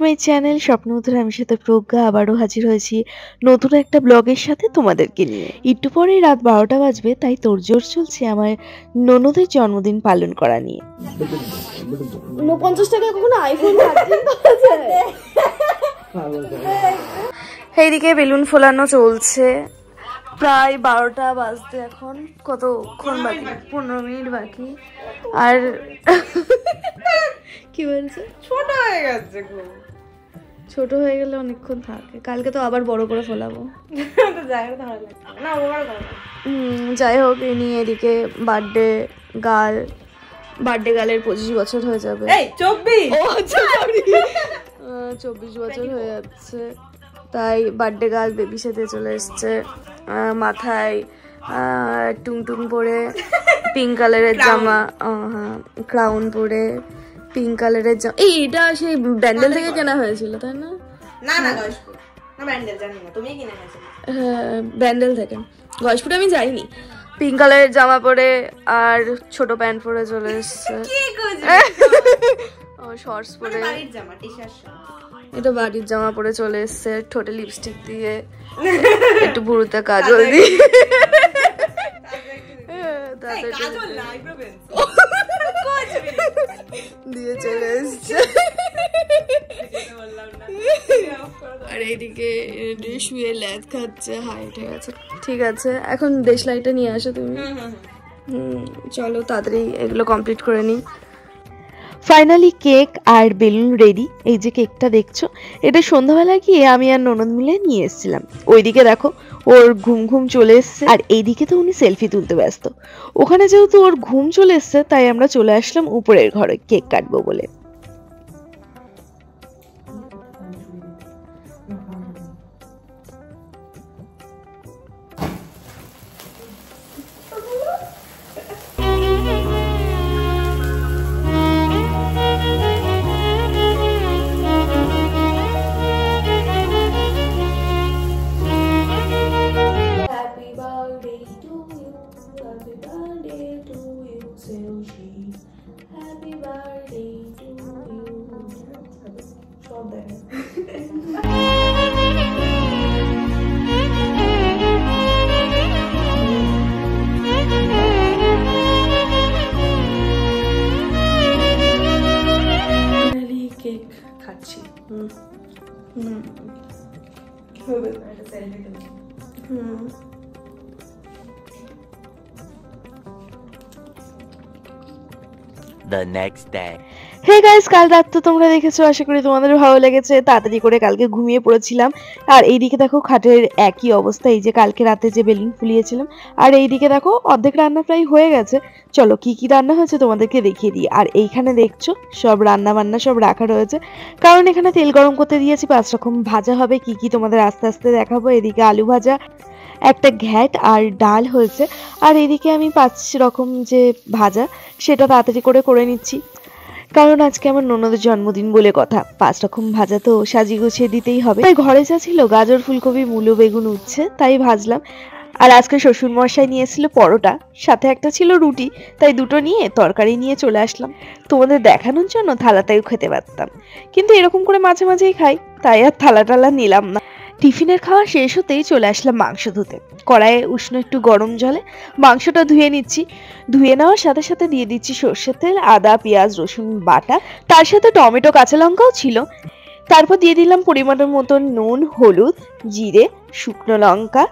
My channel স্বপ্নবধূর। আমি সাথে প্রজ্ঞা আবারও হাজির হয়েছি নতুন একটা ব্লগের সাথে তোমাদেরকে নিয়ে। একটু পরেই রাত 12টা বাজবে, তাই তোড়জোড় চলছে আমার ননদের জন্মদিন পালন করা নিয়ে। 49 টাকায় কখনো আইফোন পাওয়া যায়? এইদিকে বেলুন ফোলানো চলছে, প্রায় 12টা বাজতে এখন কতক্ষণ বাকি, 15 মিনিট বাকি। আর কি বলছে, ছোট হয়ে গেছে, ছোট হয়ে গেলে অনেকক্ষণ থাকে। কালকে তো আবার বড় করে ফোলাবো। যাই হোক, এই নিয়ে এদিকে বার্থডে গার্লের 25 বছর হয়ে যাবে। 24 বছর হয়ে যাচ্ছে, তাই বার্থডে গার্ল বেবি সাথে চলে এসছে। মাথায় টুংটুং পরে, পিঙ্ক কালারের জামা, হ্যাঁ ক্রাউন পরে, পিঙ্ক কালারের জামা। এটা সেই ব্যান্ডেল থেকে কেনা হয়েছিল, তাই না? হ্যাঁ, ব্যান্ডেল থেকে। গয়েশপুরে আমি যাইনি। পিঙ্ক কালারের জামা পরে আর ছোট প্যান্ট পরে চলে এসছে। শর্টস পরে, এটা বাড়ির জামা পরে চলে এসছে। ঠোঁটে লিপস্টিক দিয়ে, একটু ভুরুতে কাজল দিয়ে দিয়ে চলে এসছে। আর এইদিকে শুয়ে ল্যাদ খাচ্ছে, হাইট হয়ে গেছে। ঠিক আছে, এখন দেশলাইটা নিয়ে আসো তুমি। চলো তাড়াতাড়ি এগুলো কমপ্লিট করে নিই। ফাইনালি কেক আর বেলুন রেডি। এই যে কেকটা দেখছো, এটা সন্ধ্যাবেলা গিয়ে আমি আর ননদ মিলে নিয়ে এসেছিলাম। ওইদিকে দেখো ওর ঘুম চলে এসছে, আর এইদিকে তো উনি সেলফি তুলতে ব্যস্ত। ওখানে যেহেতু ওর ঘুম চলে এসছে, তাই আমরা চলে আসলাম উপরের ঘরে কেক কাটবো বলে। কেক খাচ্ছি। The next day. Hey guys, কাল রাত তো তোমরা দেখেছো, আশা করি তোমাদের ভালো লেগেছে। তাড়াতাড়ি করে কালকে ঘুমিয়ে পড়েছিলাম। আর এইদিকে দেখো খাটের একই অবস্থা, এই যে কালকে রাতে যে বেলুন ফুলিয়েছিলাম। আর এইদিকে দেখো অর্ধেক রান্না প্রায় হয়ে গেছে। চলো কি কি রান্না হয়েছে তোমাদেরকে দেখিয়ে দিই। আর এইখানে দেখছো সব রান্না বান্না সব রাখা রয়েছে, কারণ এখানে তেল গরম করতে দিয়েছি। 5 রকম ভাজা হবে, কি কি তোমাদের আস্তে আস্তে দেখাবো। এদিকে আলু ভাজা, একটা ঘ্যাট আর ডাল হয়েছে। আর এদিকে আমি 5 রকম যে ভাজা, সেটা তাড়াতাড়ি করে নিচ্ছি, কারণ আজকে আমার ননদের জন্মদিন বলে কথা। 5 রকম ভাজা তো সাজিয়ে গুছিয়ে দিতেই হবে। তাই ঘরে যা ছিল গাজর, ফুলকপি, মূলো, বেগুন উচ্ছে, তাই ভাজলাম। আর আজকে শ্বশুর মশাই নিয়ে এসেছিল পরোটা, সাথে একটা ছিল রুটি, তাই দুটো নিয়ে তরকারি নিয়ে চলে আসলাম। তোমাদের দেখানোর জন্য থালাটাও খেতে পারতাম, কিন্তু এরকম করে মাঝে মাঝেই খাই, তাই আর থালা নিলাম না। টিফিনের খাওয়া শেষ হতেই চলে আসলাম মাংস ধুতে। কড়াইয়ে উষ্ণ একটু গরম জলে মাংসটা ধুয়ে নিচ্ছি। ধুয়ে নেওয়ার সাথে সাথে দিয়ে দিচ্ছি সর্ষের তেল, আদা, পেঁয়াজ, রসুন বাটা, তার সাথে টমেটো, কাঁচা লঙ্কাও ছিল। তারপর দিয়ে দিলাম পরিমাণের মতন নুন, হলুদ, জিরে, শুকনো লঙ্কা,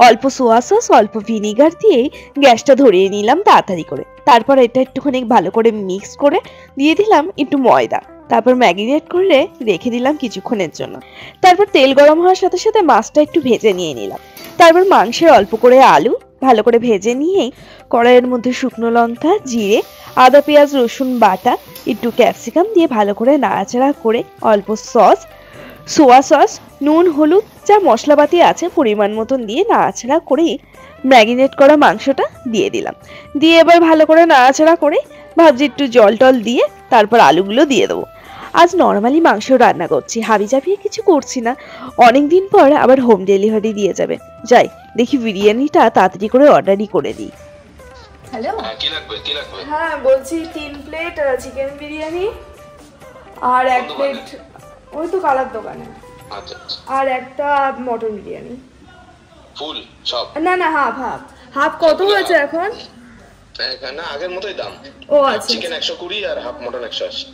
অল্প সোয়া সস, অল্প ভিনিগার দিয়ে গ্যাসটা ধরিয়ে নিলাম তাড়াতাড়ি করে। তারপর এটা একটুখানি ভালো করে মিক্স করে দিয়ে দিলাম একটু ময়দা। তারপর ম্যাগিনেট করে রেখে দিলাম কিছুক্ষণের জন্য। তারপর তেল গরম হওয়ার সাথে সাথে মাছটা একটু ভেজে নিয়ে নিলাম। তারপর মাংসের অল্প করে আলু ভালো করে ভেজে নিয়েই কড়াইয়ের মধ্যে শুকনো লঙ্কা, জিরে, আদা, পেঁয়াজ, রসুন বাটা, একটু ক্যাপসিকাম দিয়ে ভালো করে নাড়াচাড়া করে অল্প সস, সোয়া সস, নুন, হলুদ, যা মশলাপাতি আছে পরিমাণ মতন দিয়ে নাড়াচাড়া করে ম্যারিনেট করা মাংসটা দিয়ে দিলাম। দিয়ে এবার ভালো করে নাড়াচাড়া করে ভাবছি একটু জল টল দিয়ে তারপর আলুগুলো দিয়ে দেবো। আজ নর্মালি মাংস রান্না করছি, হাবি জাবিয়ে কিছু করছি না। অনেকদিন পর আবার হোম ডেলিভারি দিয়ে যাবে। যাই দেখি বিরিয়ানিটা তাড়াতাড়ি করে অর্ডারই করে দিই। হ্যালো, কি লাগবে? হ্যাঁ বলছি 3 প্লেট চিকেন বিরিয়ানি আর 1 প্লেট ওই তো কালার দোকানে। আচ্ছা আচ্ছা। আর একটা মটন বিরিয়ানি। ফুল সব? না না, হাফ হাফ। হাফ কত হয়েছে এখন? না আগের মতোই দাম। ও আচ্ছা। চিকেন 120 আর হাফ মটন 180।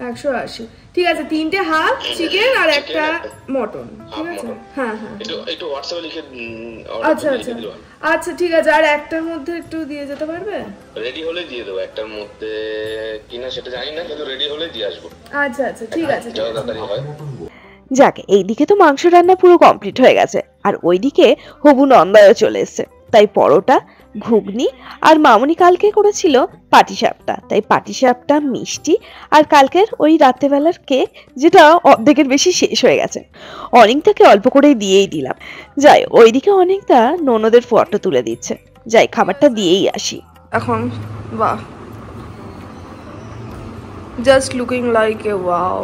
180, ঠিক আছে। 3টে হাফ চিকেন আর একটা মটন, ঠিক আছে? হ্যাঁ হ্যাঁ, একটু হোয়াটসঅ্যাপে লিখে আচ্ছা আচ্ছা আচ্ছা, ঠিক আছে। আর একটার মধ্যে একটু দিয়ে যেতে পারবে? রেডি হলে দিয়ে দেবো। একটার মধ্যে কিনা সেটা জানি না, কিন্তু রেডি হলে দিয়ে আসবো। আচ্ছা আচ্ছা, ঠিক আছে। যত তাড়াতাড়ি হয়। যাক, এইদিকে তো মাংস রান্না পুরো কমপ্লিট হয়ে গেছে, আর ওইদিকে হবু নন্দায়ও চলে এসেছে। তাই পরোটা, ঘুগনি আর মামুনি কালকে করেছিল পাটিসাপটা, তাই পাটিসাপটা, মিষ্টি আর কালকের ওই রাত্রেবেলার কেক, যেটা অর্ধেকের বেশি শেষ হয়ে গেছে। অনেকটাকে অল্প করেই দিয়েই দিলাম। যাই, ওইদিকে অনেকটা ননদের ফটো তুলে দিচ্ছে। যাই, খাবারটা দিয়েই আসি। এখন বাহ, just looking like a wow.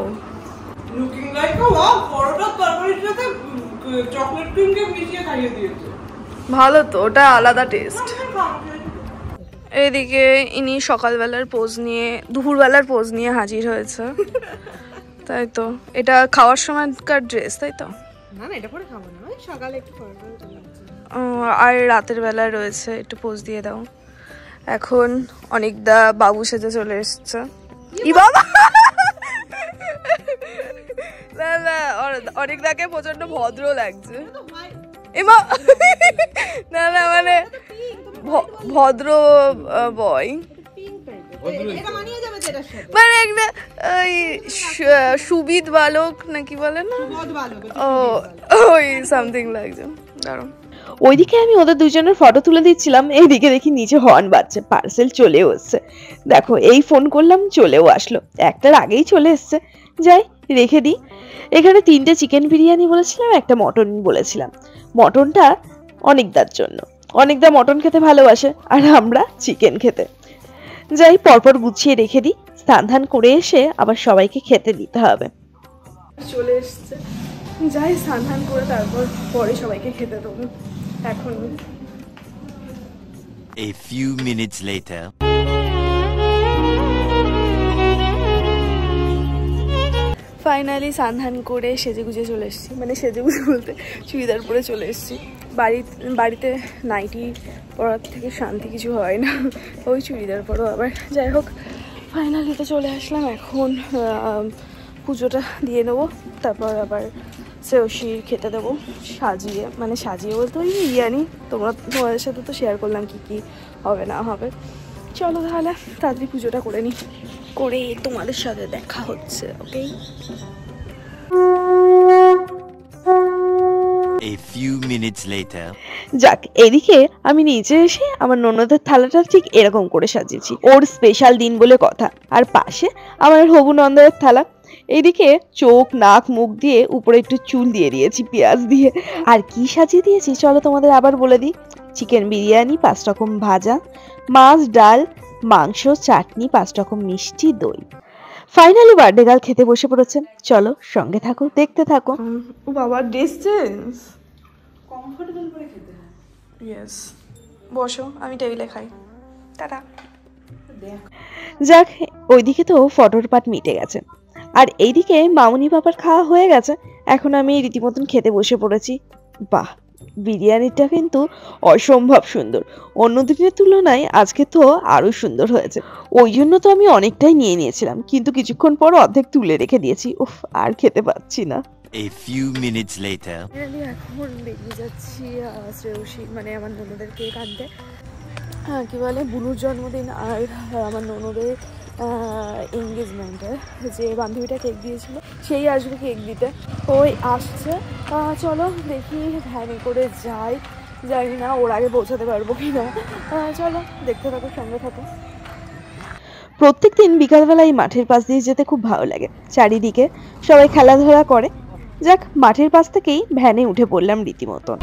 Looking like oh wow, paratha তরকারির সাথে চকলেট ক্রিম কে মিশিয়ে খাইয়ে দিয়েছে। ভালো তো, ওটা আলাদা টেস্ট। এইদিকে ইনি সকালবেলার পোজ নিয়ে, দুপুরবেলার পোজ নিয়ে হাজির হয়েছে। তাই তো, এটা খাওয়ার সময়কার ড্রেস, তাই তো? না না, এটা পরে খাবো না, ওই সকালে একটু পরে চলে যাচ্ছে। আর রাতের বেলায় রয়েছে, একটু পোজ দিয়ে দাও। এখন অনেকদা বাবু সেজে চলে এসছে। ই বাবা, না না, অনেকদাকে প্রচন্ড ভদ্র লাগছে। এমা, না না, মানে ভদ্র বয়, মানে একটা ওই সুবিদ বালক নাকি বলে না, ও ওই সামথিং লাগছে। দাঁড়াও, ওইদিকে আমি ওদের দুজনের ফটো তুলে দিচ্ছিলাম, এইদিকে দেখি নিচে হর্ন বাজছে, পার্সেল চলেও এসছে। দেখো, এই ফোন করলাম, চলেও আসলো, একটার আগেই চলে এসছে। যাই, রেখে দিই। এখানে 3টে চিকেন বিরিয়ানি বলেছিলাম, একটা মটন বলেছিলাম। মটনটা অনেকদার জন্য, অনেকদা মটন খেতে ভালোবাসে, আর আমরা চিকেন খেতে। যাই, পরপর গুছিয়ে রেখে দিই, স্নান ধান করে এসে আবার সবাইকে খেতে দিতে হবে। চলে এসছে। যাই, স্নান করে তারপর পরে সবাইকে খেতে দেবো। এখন A few minutes later. Finally স্নান করে সেজে গুজে চলে এসেছি, মানে সেজে গুজে বলতে চুড়িদার পরে চলে এসেছি। বাড়িতে নাইটি পরার থেকে শান্তি কিছু হয় না, ওই চুড়িদার পরও আবার। যাই হোক, ফাইনালি তো চলে আসলাম। এখন পুজোটা দিয়ে নেবো, তারপর আবার সেওশির খেতে দেবো সাজিয়ে, মানে সাজিয়ে বলতে ওই বিরিয়ানি। তোমাদের সাথে তো শেয়ার করলাম কি কি হবে না হবে। চলো তাহলে তাড়াতাড়ি পুজোটা করে নিই, করে তোমাদের সাথে দেখা হচ্ছে। ওকে, A few minutes later. যাক, এদিকে আমি নিচে এসে আমার ননদের থালাটা ঠিক এরকম করে সাজিয়েছি, ওর স্পেশাল দিন বলে কথা। আর পাশে আমার হবু নন্দের থালা। এইদিকে চোখ, নাক, মুখ দিয়ে উপরে একটু চুল দিয়ে দিয়েছি পেঁয়াজ দিয়ে। আর কি সাজিয়ে দিয়েছি চলো তোমাদের আবার বলে দিই। চিকেন বিরিয়ানি, 5 রকম ভাজা, মাছ, ডাল, মাংস, চাটনি, 5 রকম মিষ্টি, দই। ফাইনালি বার্থডে গার্ল খেতে বসে পড়েছে। চলো সঙ্গে থাকো, দেখতে থাকো। ও বাবা, ড্রেস চেঞ্জ, কমফোর্টেবল করে খেতে হয়। ইয়েস, বসো, আমি টেবিলে খাই। টাটা। যাক, ওইদিকে তো ফটোর পাট মিটে গেছে, আর এইদিকে মামুনি বাবার খাওয়া হয়ে গেছে। এখন আমি রীতিমতন খেতে বসে পড়েছি। বাহ, বিরিয়ানিটা কিন্তু অসম্ভব সুন্দর, অন্য দিনের তুলনায় আজকে তো আরো সুন্দর হয়েছে। ওই জন্য তো আমি অনেকটাই নিয়ে নিয়েছিলাম, কিন্তু কিছুক্ষণ পর অর্ধেক তুলে রেখে দিয়েছি। উফ, আর খেতে পাচ্ছি না। A few minutes later. এখন বেরিয়ে যাচ্ছি শ্রেয়সী, মানে আমার ননদের কেক আনতে। হ্যাঁ, কি বলে, বুনুর জন্মদিন আর আমার ননদের এঙ্গেজমেন্টে যে বান্ধবীটা কেক দিয়েছিল সেই আসবে কেক দিতে, ওই আসছে। চলো দেখি, ভ্যানে করে যাই, জানি না ওর আগে পৌঁছাতে পারবো কি না। চলো দেখতে থাকো, সঙ্গে থাকো। প্রত্যেকদিন বিকালবেলা এই মাঠের পাশ দিয়ে যেতে খুব ভালো লাগে, চারিদিকে সবাই খেলাধুলা করে। যাক, মাঠের পাশ থেকেই ভ্যানে উঠে পড়লাম রীতিমতন।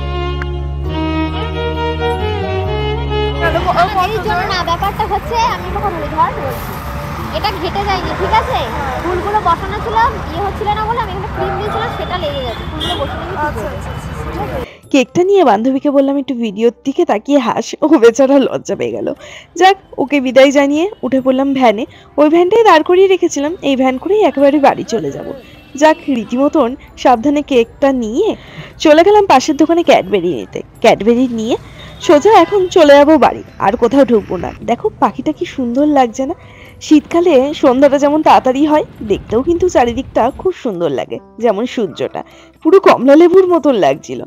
এই জন্য না, ব্যাপারটা হচ্ছে আমি তোমাকে বলি, ধর বলছি, এটা ঘেটে যায়নি, ঠিক আছে? ফুলগুলো বসানো ছিল, হচ্ছিল না বলে আমি এখানে ক্রিম দিয়েছিলাম, সেটা লেগে গেছে। ফুলগুলো বসানো কেকটা নিয়ে বান্ধবীকে বললাম একটু ভিডিওর দিকে তাকিয়ে হাস, ও বেচারা লজ্জা পেয়ে গেল। যাক, ওকে বিদায় জানিয়ে উঠে পড়লাম ভ্যানে। ওই ভ্যানটাই দাঁড় করিয়ে রেখেছিলাম, এই ভ্যান করেই একেবারে বাড়ি চলে যাব। যাক, রীতিমতন সাবধানে কেকটা নিয়ে চলে গেলাম পাশের দোকানে ক্যাডবেরি নিতে। ক্যাডবেরি নিয়ে সোজা এখন চলে যাবো বাড়ি, আর কোথাও ঢুকবো না। দেখো পাখিটা কি সুন্দর লাগছে না? শীতকালে সন্ধ্যাটা যেমন তাড়াতাড়ি হয়, দেখতেও কিন্তু চারিদিকটা খুব সুন্দর লাগে, যেমন সূর্যটা পুরো কমলা লেবুর মতন লাগছিল।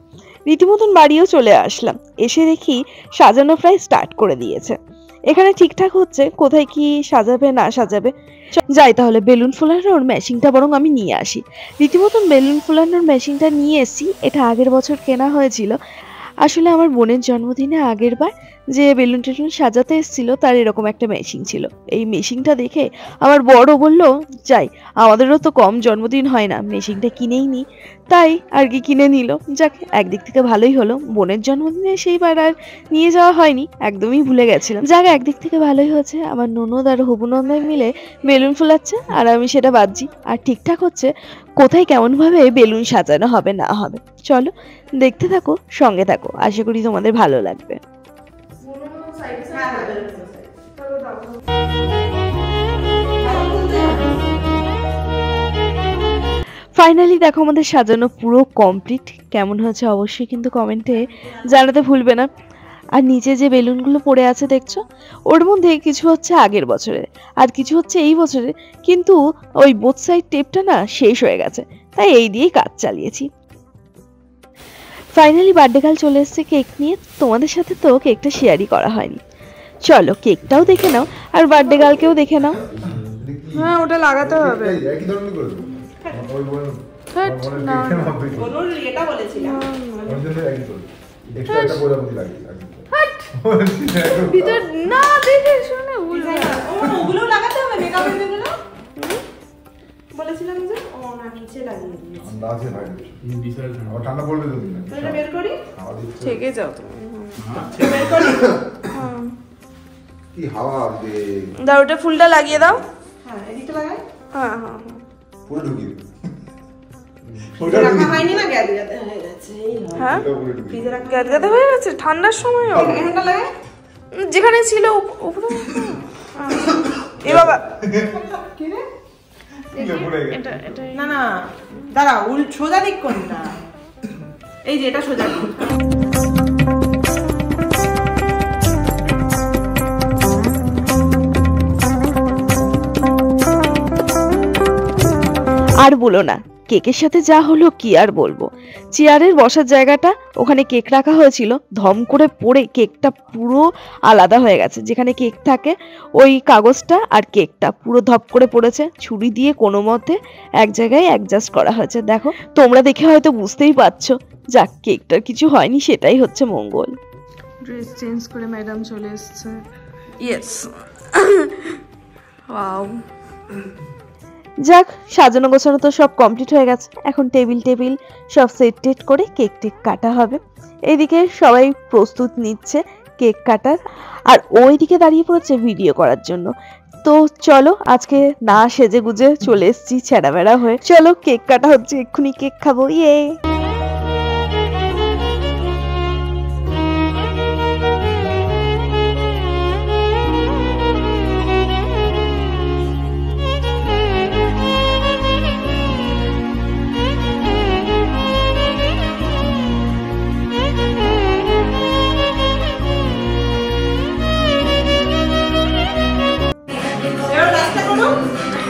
রীতিমতন বাড়িও চলে আসলাম, এসে দেখি সাজানো প্রায় স্টার্ট করে দিয়েছে। এখানে ঠিকঠাক হচ্ছে কোথায় কি সাজাবে না সাজাবে। যাই তাহলে বেলুন ফোলানোর মেশিনটা বরং আমি নিয়ে আসি। রীতিমতন বেলুন ফোলানোর মেশিনটা নিয়ে এসেছি। এটা আগের বছর কেনা হয়েছিল। আসলে আমার বোনের জন্মদিনে আগের বার যে বেলুন টেলুন সাজাতে এসেছিল তার এরকম একটা মেশিন ছিল। এই মেশিনটা দেখে আমার বড় বলল, যাই আমাদেরও তো কম জন্মদিন হয় না, মেশিনটা কিনেই নি। তাই আর কি কিনে নিল। যাক, একদিক থেকে ভালোই হলো, বোনের জন্মদিনে সেইবার আর নিয়ে যাওয়া হয়নি, একদমই ভুলে গেছিলাম। যাক, একদিক থেকে ভালোই হচ্ছে, আমার ননদ আর হবু ননদ মিলে বেলুন ফোলাচ্ছে আর আমি সেটা বাজছি, আর ঠিকঠাক হচ্ছে কোথায় কেমন ভাবে বেলুন সাজানো হবে না হবে। চলো দেখতে থাকো, সঙ্গে থাকো, আশা করি তোমাদের ভালো লাগবে। ফাইনালি দেখো আমাদের সাজানো পুরো কমপ্লিট। কেমন হয়েছে অবশ্যই কিন্তু কমেন্টে জানাতে ভুলবে না। আর নিচে যে বেলুনগুলো পড়ে আছে দেখছো, ওর মধ্যে কিছু হচ্ছে আগের বছরের আর কিছু হচ্ছে এই বছরের, কিন্তু ওই বোথ সাইড টেপটা না শেষ হয়ে গেছে, তাই এই দিয়েই কাজ চালিয়েছি। ফাইনালি বার্থডে গার্ল চলে এসেছে কেক নিয়ে। তোমাদের সাথে তো কেকটা শেয়ারই করা হয়নি, চলো কেকটাও দেখে নাও আর বার্থডে গার্লকেও দেখে নাও। হ্যাঁ, ওটা লাগাতে হবে। না দেখে শুনে ওগুলো লাগাতে হবে, মেকআপের যেগুলো বলেছিলাম যে ও না নিচে লাগিয়ে দিয়েছি। আন্দাজে ভাই বিশাল ঠান্ডা পড়বে তো দিন এটা বের করি, থেকে যাও তুমি। বের করি কি হাওয়া দে দাও, ওটা ফুলটা লাগিয়ে দাও। হ্যাঁ, এদিকে লাগাই। হ্যাঁ হ্যাঁ পুরো ঢুকিয়ে দিই। ওটা রাখা হয়নি না, গ্যাদগাদে হয়ে গেছে। এই হ্যাঁ, ফ্রিজে রাখা গ্যাদগাদে হয়ে গেছে ঠান্ডার সময়। এখানটা লাগাই, যেখানে ছিল উপরে। এ বাবা, কি রে? এটা এটা না না দাঁড়া, সোজা দিক কোনটা? এই যে এটা সোজা দিক। আর বলো না, কেকের সাথে যা হলো কি আর বলবো। চেয়ারের বসার জায়গাটা ওখানে কেক রাখা হয়েছিল, ধম করে পড়ে কেকটা পুরো আলাদা হয়ে গেছে। যেখানে কেক থাকে ওই কাগজটা আর কেকটা পুরো ধপ করে পড়েছে। ছুরি দিয়ে কোনো মতে এক জায়গায় অ্যাডজাস্ট করা হয়েছে। দেখো তোমরা দেখে হয়তো বুঝতেই পারছো। যাক, কেকটার কিছু হয়নি, সেটাই হচ্ছে মঙ্গল। ড্রেস চেঞ্জ করে ম্যাডাম চলে এসেছে। Yes, wow. যাক, সাজানো গোছানো তো সব কমপ্লিট হয়ে গেছে। এখন টেবিল টেবিল সব সেট টেট করে কেক টেক কাটা হবে। এইদিকে সবাই প্রস্তুত নিচ্ছে কেক কাটার, আর ওইদিকে দাঁড়িয়ে পড়েছে ভিডিও করার জন্য। তো চলো, আজকে না সেজে গুজে চলে এসেছি ছেঁড়া বেড়া হয়ে। চলো কেক কাটা হচ্ছে, এক্ষুনি কেক খাবো। ইয়ে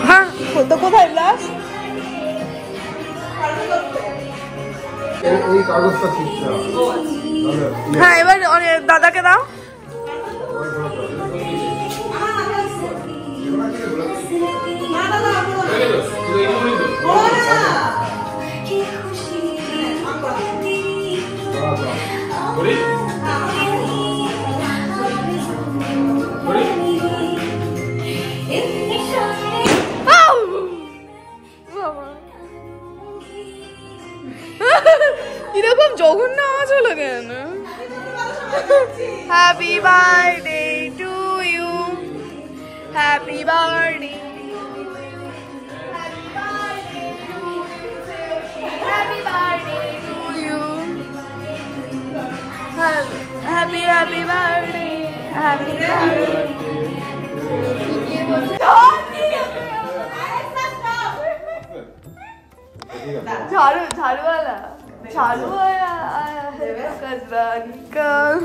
হ্যাঁ, তো কোথায় গ্লাস? এই কাগজটা ঠিকঠাক। হ্যাঁ, এবার দাদাকে দাও। এরকম জঘন্য আওয়াজ হলো কেন? Happy birthday to you, happy birthday, happy birthday to you, happy happy birthday, happy birthday. झाड़ूवाला आया है कचरा निकाल।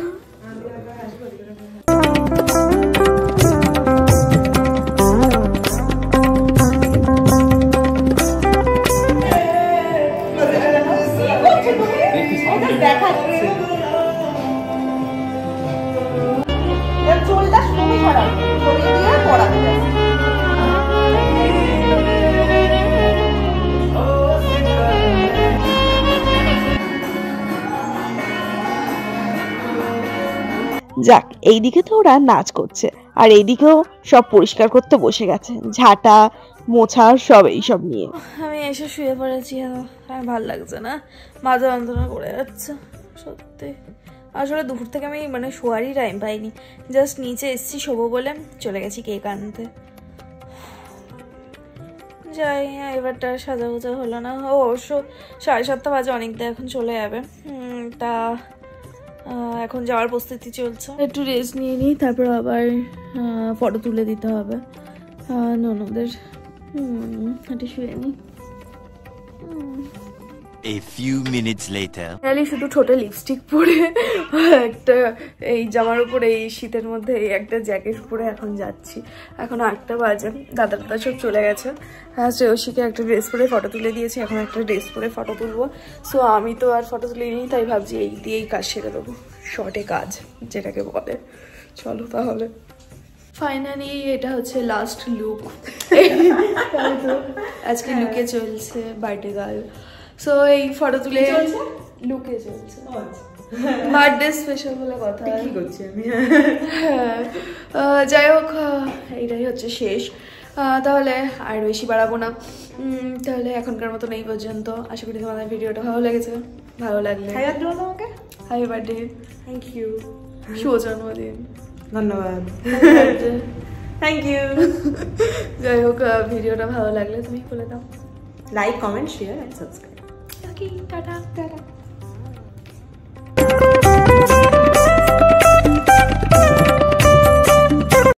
চুলটা শুরু করা ছড়িয়ে দিয়ে পড়াতে যাচ্ছে। যাক, এইদিকে তো ওরা নাচ করছে আর এইদিকেও সব পরিষ্কার করতে বসে গেছে, ঝাঁটা মোছা সব এইসব নিয়ে। আমি এসে শুয়ে পড়েছি, আর ভাল লাগছে না, মাথা যন্ত্রণা করে যাচ্ছে সত্যি। আসলে দুপুর থেকে আমি মানে শোয়ারই টাইম পাইনি, জাস্ট নিচে এসেছি শোবো বলে চলে গেছি কেক আনতে। যাই, এবারটা সাজা গোজা হলো না। ও অবশ্য 7:30 বাজে, অনেকটা এখন চলে যাবে। তা এখন যাওয়ার প্রস্তুতি চলছে, একটু রেস্ট নিয়ে নিই, তারপর আবার ফটো তুলে দিতে হবে ননদের। একটু শুয়ে নিই। A few minutes later. শুধু ঠোঁটে লিপস্টিক পরে একটা এই জামার উপরে এই শীতের মধ্যে এই একটা জ্যাকেট পরে এখন যাচ্ছি। এখন 8টা বাজে, দাদা সব চলে গেছে। শ্রেয়সীকে একটা ড্রেস পরে ফটো তুলে দিয়েছি, এখন একটা ড্রেস পরে ফটো তুলবো। সো আমি তো আর ফটো তুলে নিই, তাই ভাবছি এই দিয়েই কাজ সেরে দেবো, শর্টে কাজ যেটাকে বলে। চলো তাহলে, ফাইনালি এটা হচ্ছে লাস্ট লুক। আজকে লুকে চলছে বার্থডে গার্ল। সো এই ফটো তুলে লুকে চলছে, বার্থডে স্পেশাল বলে কথা। কি করছি আমি? যাই হোক, এইটাই হচ্ছে শেষ। তাহলে আর বেশি বাড়াবো না, তাহলে এখনকার মতন এই পর্যন্ত। আশা করি তোমাদের ভিডিওটা ভালো লেগেছে। ভালো লাগলে হ্যাপি বার্থডে, থ্যাংক ইউ, শুভ জন্মদিন, ধন্যবাদ, থ্যাংক ইউ। যাই হোক, ভিডিওটা ভালো লাগলে তুমি বলে দাও, like, comment, share and subscribe. Ta-ta tata.